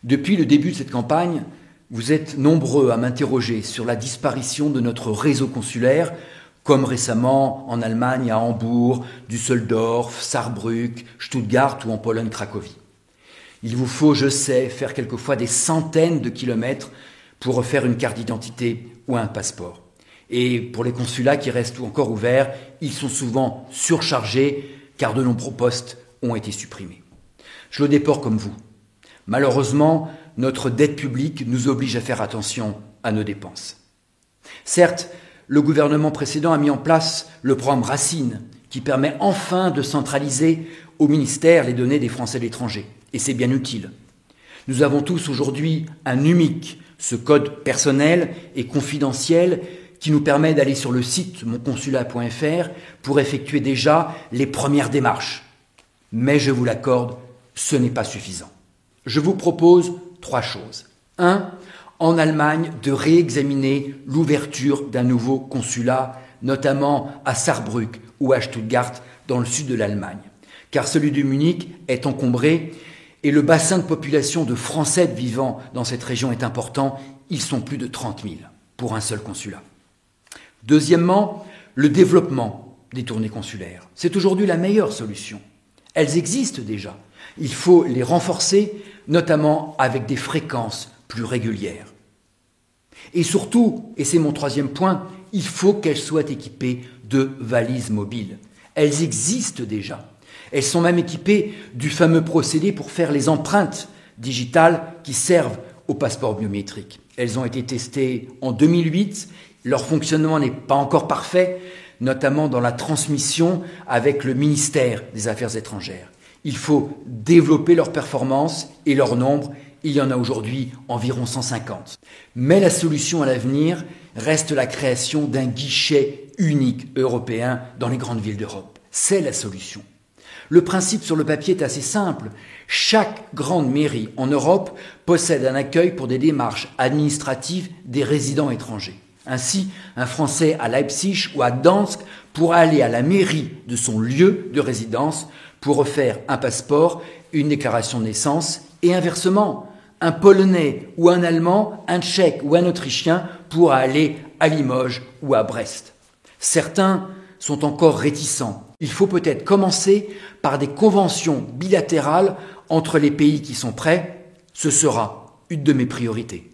Depuis le début de cette campagne, vous êtes nombreux à m'interroger sur la disparition de notre réseau consulaire, comme récemment en Allemagne à Hambourg, Düsseldorf, Saarbrück, Stuttgart ou en Pologne, Cracovie. Il vous faut, je sais, faire quelquefois des centaines de kilomètres pour refaire une carte d'identité ou un passeport. Et pour les consulats qui restent encore ouverts, ils sont souvent surchargés car de nombreux postes ont été supprimés. Je le déplore comme vous. Malheureusement, notre dette publique nous oblige à faire attention à nos dépenses. Certes, le gouvernement précédent a mis en place le programme Racine, qui permet enfin de centraliser au ministère les données des Français de l'étranger. Et c'est bien utile. Nous avons tous aujourd'hui un NUMIC, ce code personnel et confidentiel qui nous permet d'aller sur le site monconsulat.fr pour effectuer déjà les premières démarches. Mais je vous l'accorde, ce n'est pas suffisant. Je vous propose 3 choses. 1. En Allemagne, de réexaminer l'ouverture d'un nouveau consulat, notamment à Saarbrück ou à Stuttgart, dans le sud de l'Allemagne. Car celui de Munich est encombré et le bassin de population de Français vivant dans cette région est important. Ils sont plus de 30 000 pour un seul consulat. Deuxièmement, le développement des tournées consulaires. C'est aujourd'hui la meilleure solution. Elles existent déjà. Il faut les renforcer, notamment avec des fréquences plus régulières. Et surtout, et c'est mon 3e point, il faut qu'elles soient équipées de valises mobiles. Elles existent déjà. Elles sont même équipées du fameux procédé pour faire les empreintes digitales qui servent au passeport biométrique. Elles ont été testées en 2008. Leur fonctionnement n'est pas encore parfait, notamment dans la transmission avec le ministère des Affaires étrangères. Il faut développer leur performance et leur nombre. Il y en a aujourd'hui environ 150. Mais la solution à l'avenir reste la création d'un guichet unique européen dans les grandes villes d'Europe. C'est la solution. Le principe sur le papier est assez simple. Chaque grande mairie en Europe possède un accueil pour des démarches administratives des résidents étrangers. Ainsi, un Français à Leipzig ou à Gdansk pourra aller à la mairie de son lieu de résidence pour refaire un passeport, une déclaration de naissance et inversement, un Polonais ou un Allemand, un Tchèque ou un Autrichien pourra aller à Limoges ou à Brest. Certains sont encore réticents. Il faut peut-être commencer par des conventions bilatérales entre les pays qui sont prêts. Ce sera une de mes priorités.